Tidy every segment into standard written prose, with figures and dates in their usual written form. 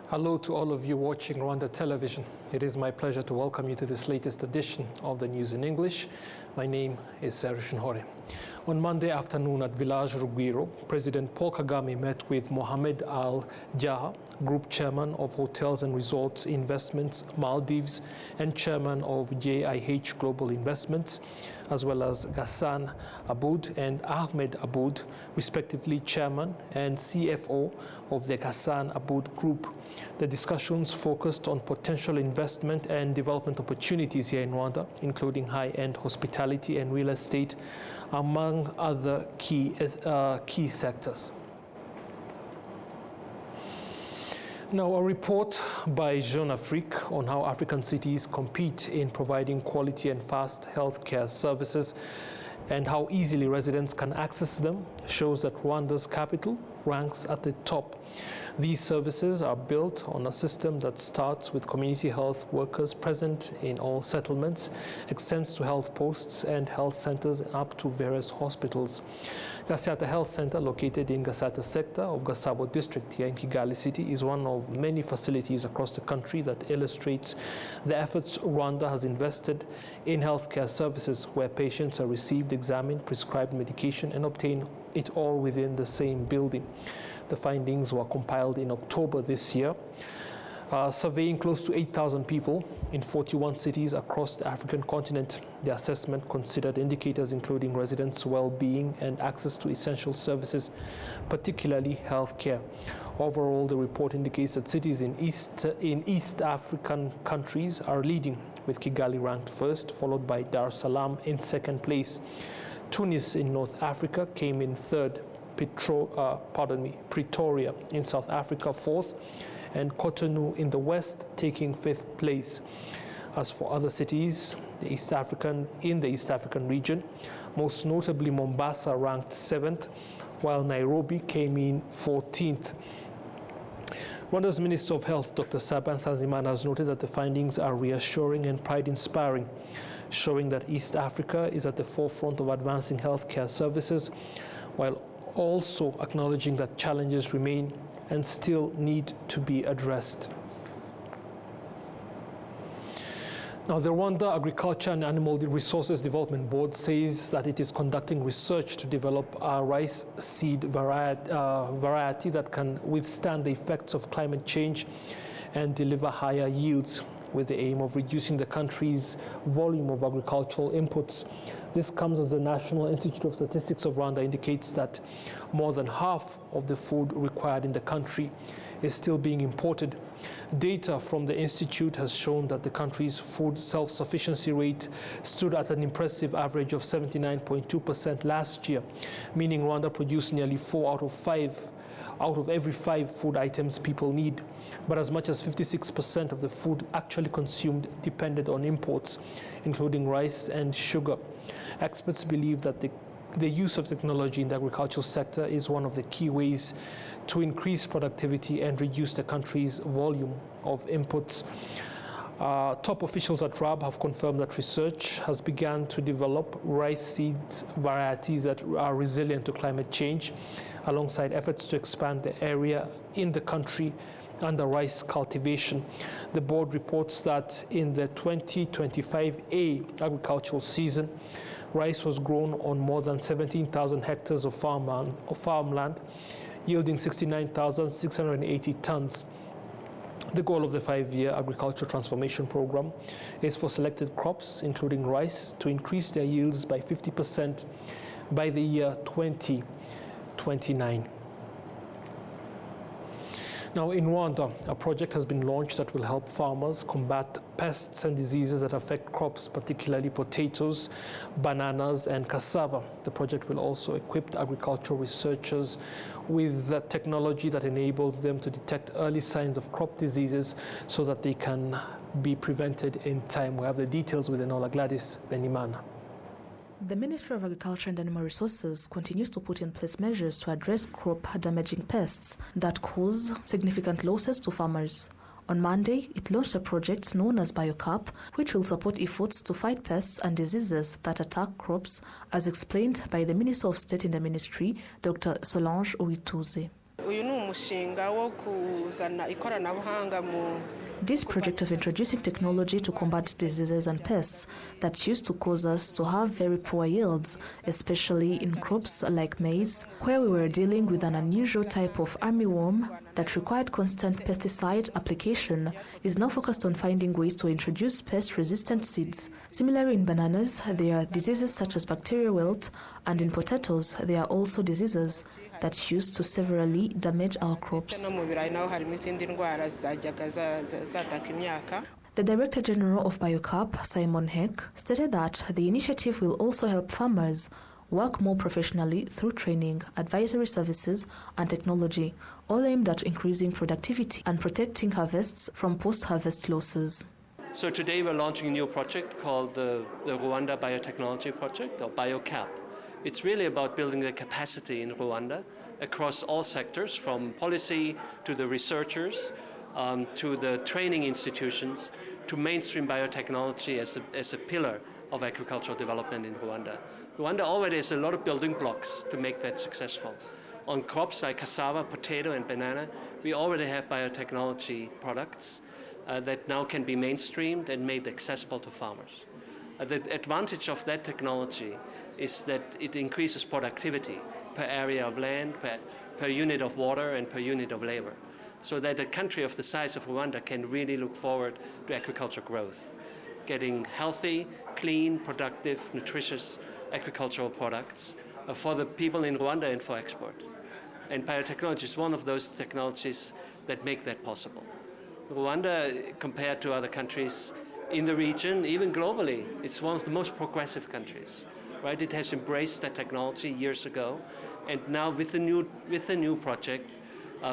Hello to all of you watching Rwanda Television. It is my pleasure to welcome you to this latest edition of the News in English. My name is Serge Nhore. On Monday afternoon at Village Rugwiro, President Paul Kagame met with Mohamed Al-Jaha, Group Chairman of Hotels and Resorts Investments Maldives and Chairman of JIH Global Investments, as well as Ghassan Aboud and Ahmed Aboud, respectively Chairman and CFO of the Ghassan Aboud Group. The discussions focused on potential investment and development opportunities here in Rwanda, including high-end hospitality and real estate, among other key sectors. Now, a report by Jeune Afrique on how African cities compete in providing quality and fast healthcare services and how easily residents can access them shows that Rwanda's capital ranks at the top. These services are built on a system that starts with community health workers present in all settlements, extends to health posts and health centers, and up to various hospitals. Gasyata Health Center, located in Gasyata sector of Gasabo district here in Kigali City, is one of many facilities across the country that illustrates the efforts Rwanda has invested in healthcare services, where patients are received, examined, prescribed medication, and obtain it all within the same building. The findings were compiled in October this year, surveying close to 8,000 people in 41 cities across the African continent. The assessment considered indicators including residents' well-being and access to essential services, particularly healthcare. Overall, the report indicates that cities in East African countries are leading, with Kigali ranked first, followed by Dar es Salaam in second place. Tunis in North Africa came in third, Pretoria in South Africa fourth, and Cotonou in the west taking fifth place. As for other cities in the East African region, most notably Mombasa ranked seventh, while Nairobi came in 14th. Rwanda's Minister of Health, Dr. Saban Sanzimana, has noted that the findings are reassuring and pride-inspiring, showing that East Africa is at the forefront of advancing healthcare services, while also acknowledging that challenges remain and still need to be addressed. Now, the Rwanda Agriculture and Animal Resources Development Board says that it is conducting research to develop a rice seed variety that can withstand the effects of climate change and deliver higher yields, with the aim of reducing the country's volume of agricultural inputs. This comes as the National Institute of Statistics of Rwanda indicates that more than half of the food required in the country is still being imported. Data from the institute has shown that the country's food self-sufficiency rate stood at an impressive average of 79.2% last year, meaning Rwanda produced nearly 4 out of every 5 food items people need. But as much as 56% of the food actually consumed depended on imports, including rice and sugar. Experts believe that the use of technology in the agricultural sector is one of the key ways to increase productivity and reduce the country's volume of inputs. Top officials at RAB have confirmed that research has begun to develop rice seeds varieties that are resilient to climate change, alongside efforts to expand the area in the country under rice cultivation. The board reports that in the 2025A agricultural season, rice was grown on more than 17,000 hectares of farmland, yielding 69,680 tons. The goal of the 5-year agriculture transformation program is for selected crops, including rice, to increase their yields by 50% by the year 2029. Now, in Rwanda, a project has been launched that will help farmers combat pests and diseases that affect crops, particularly potatoes, bananas, and cassava. The project will also equip agricultural researchers with the technology that enables them to detect early signs of crop diseases so that they can be prevented in time. We have the details with Enola Gladys Benimana. The Ministry of Agriculture and Animal Resources continues to put in place measures to address crop-damaging pests that cause significant losses to farmers. On Monday, it launched a project known as BioCap, which will support efforts to fight pests and diseases that attack crops, as explained by the Minister of State in the ministry, Dr. Solange Ouituze. This project of introducing technology to combat diseases and pests that used to cause us to have very poor yields, especially in crops like maize, where we were dealing with an unusual type of armyworm that required constant pesticide application, is now focused on finding ways to introduce pest-resistant seeds. Similarly, in bananas, there are diseases such as bacterial wilt, and in potatoes, there are also diseases that used to severely damage our crops. The Director General of BioCap, Simon Heck, stated that the initiative will also help farmers work more professionally through training, advisory services, and technology, all aimed at increasing productivity and protecting harvests from post-harvest losses. So today we're launching a new project called the Rwanda Biotechnology Project, or BioCap. It's really about building the capacity in Rwanda across all sectors, from policy to the researchers, to the training institutions, to mainstream biotechnology as a pillar of agricultural development in Rwanda. Rwanda already has a lot of building blocks to make that successful. On crops like cassava, potato, and banana, we already have biotechnology products that now can be mainstreamed and made accessible to farmers. The advantage of that technology is that it increases productivity per area of land, per unit of water, and per unit of labor, so that a country of the size of Rwanda can really look forward to agricultural growth, getting healthy, clean, productive, nutritious agricultural products for the people in Rwanda and for export. And biotechnology is one of those technologies that make that possible. Rwanda, compared to other countries in the region, even globally, it's one of the most progressive countries, right? It has embraced that technology years ago, and now with the new project,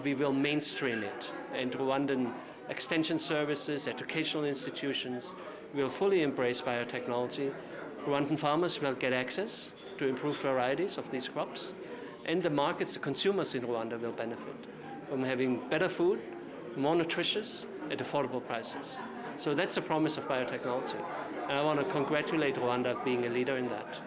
we will mainstream it. And Rwandan extension services, educational institutions will fully embrace biotechnology. Rwandan farmers will get access to improved varieties of these crops, and the markets, the consumers in Rwanda will benefit from having better food, more nutritious, at affordable prices. So that's the promise of biotechnology. And I want to congratulate Rwanda being a leader in that.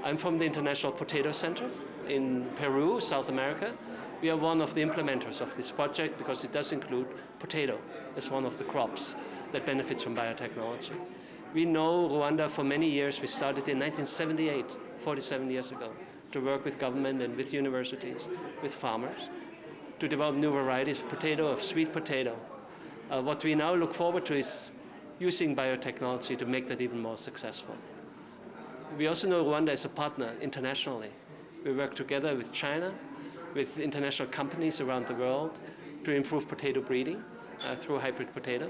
I'm from the International Potato Center in Peru, South America. We are one of the implementers of this project because it does include potato as one of the crops that benefits from biotechnology. We know Rwanda for many years. We started in 1978, 47 years ago, to work with government and with universities, with farmers, to develop new varieties of potato, of sweet potato. What we now look forward to is using biotechnology to make that even more successful. We also know Rwanda as a partner internationally. We work together with China, with international companies around the world to improve potato breeding through hybrid potato.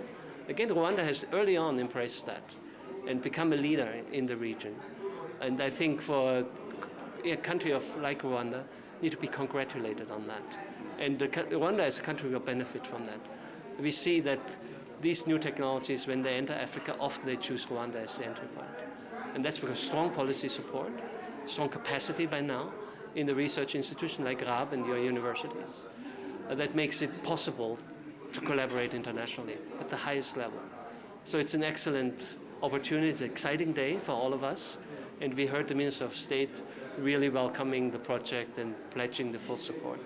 Again, Rwanda has early on embraced that and become a leader in the region. And I think for a country like Rwanda, need to be congratulated on that. And Rwanda as a country will benefit from that. We see that these new technologies, when they enter Africa, often they choose Rwanda as the entry point. And that's because strong policy support, strong capacity by now in the research institution like RAB and your universities, that makes it possible to collaborate internationally at the highest level. So it's an excellent opportunity, it's an exciting day for all of us. And we heard the Minister of State really welcoming the project and pledging the full support.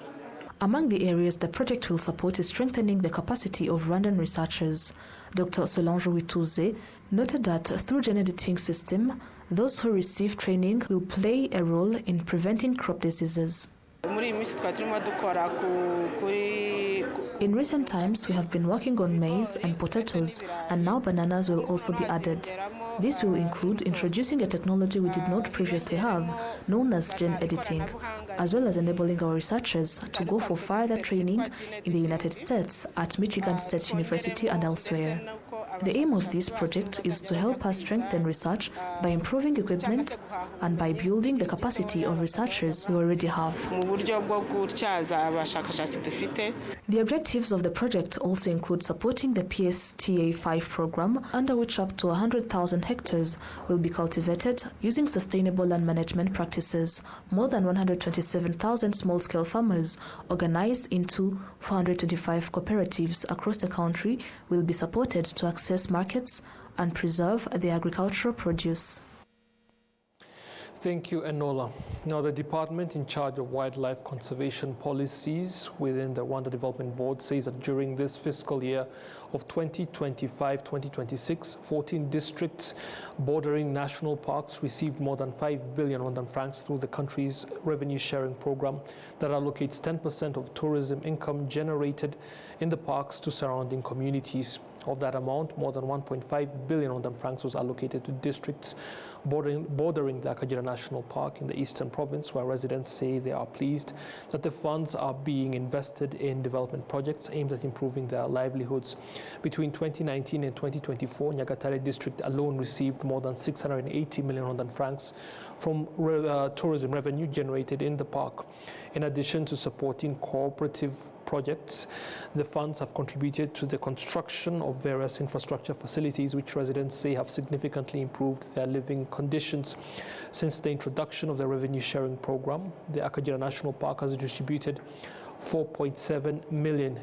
Among the areas the project will support is strengthening the capacity of Rwandan researchers. Dr. Solange Wituze noted that through gene editing system, those who receive training will play a role in preventing crop diseases. In recent times, we have been working on maize and potatoes, and now bananas will also be added. This will include introducing a technology we did not previously have, known as gene editing, as well as enabling our researchers to go for further training in the United States at Michigan State University and elsewhere. The aim of this project is to help us strengthen research by improving equipment and by building the capacity of researchers we already have. The objectives of the project also include supporting the PSTA5 program, under which up to 100,000 hectares will be cultivated using sustainable land management practices. More than 127,000 small-scale farmers organized into 425 cooperatives across the country will be supported to access markets and preserve the agricultural produce. Thank you, Enola. Now, the department in charge of wildlife conservation policies within the Rwanda Development Board says that during this fiscal year of 2025-2026, 14 districts bordering national parks received more than 5 billion Rwandan francs through the country's revenue sharing program that allocates 10% of tourism income generated in the parks to surrounding communities. Of that amount, more than 1.5 billion Rwandan francs was allocated to districts bordering the Akagera National Park in the eastern province, where residents say they are pleased that the funds are being invested in development projects aimed at improving their livelihoods. Between 2019 and 2024, Nyagatare district alone received more than 680 million Rwandan francs from tourism revenue generated in the park. In addition to supporting cooperative projects, the funds have contributed to the construction of various infrastructure facilities which residents say have significantly improved their living conditions. Since the introduction of the revenue sharing program, the Akagera National Park has distributed $4.7 million,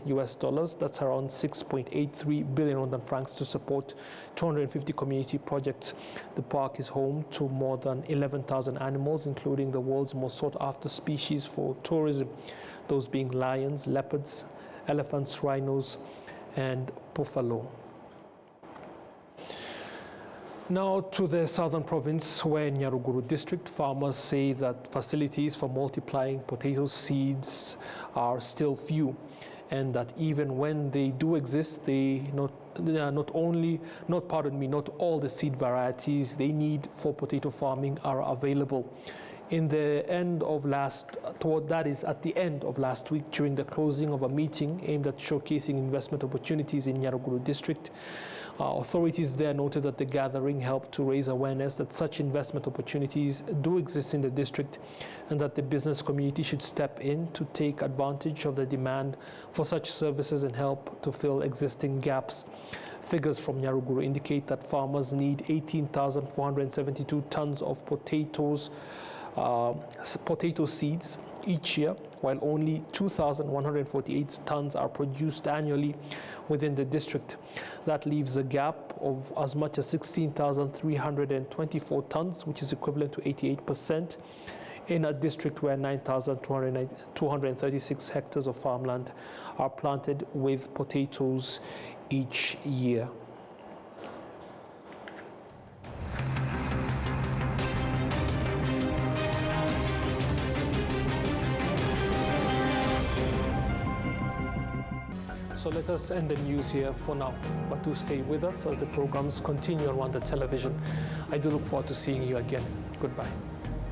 that's around 6.83 billion Rwandan francs, to support 250 community projects. The park is home to more than 11,000 animals, including the world's most sought after species for tourism, those being lions, leopards, elephants, rhinos, and buffalo. Now to the southern province, where in Nyaruguru district, farmers say that facilities for multiplying potato seeds are still few, and that even when they do exist, not all the seed varieties they need for potato farming are available. At the end of last week, during the closing of a meeting aimed at showcasing investment opportunities in Nyaruguru district, authorities there noted that the gathering helped to raise awareness that such investment opportunities do exist in the district, and that the business community should step in to take advantage of the demand for such services and help to fill existing gaps. Figures from Nyaruguru indicate that farmers need 18,472 tons of potato seeds each year, while only 2,148 tons are produced annually within the district. That leaves a gap of as much as 16,324 tons, which is equivalent to 88%, in a district where 9,236 hectares of farmland are planted with potatoes each year. So let us end the news here for now, but do stay with us as the programs continue on Rwanda Television. I do look forward to seeing you again. Goodbye.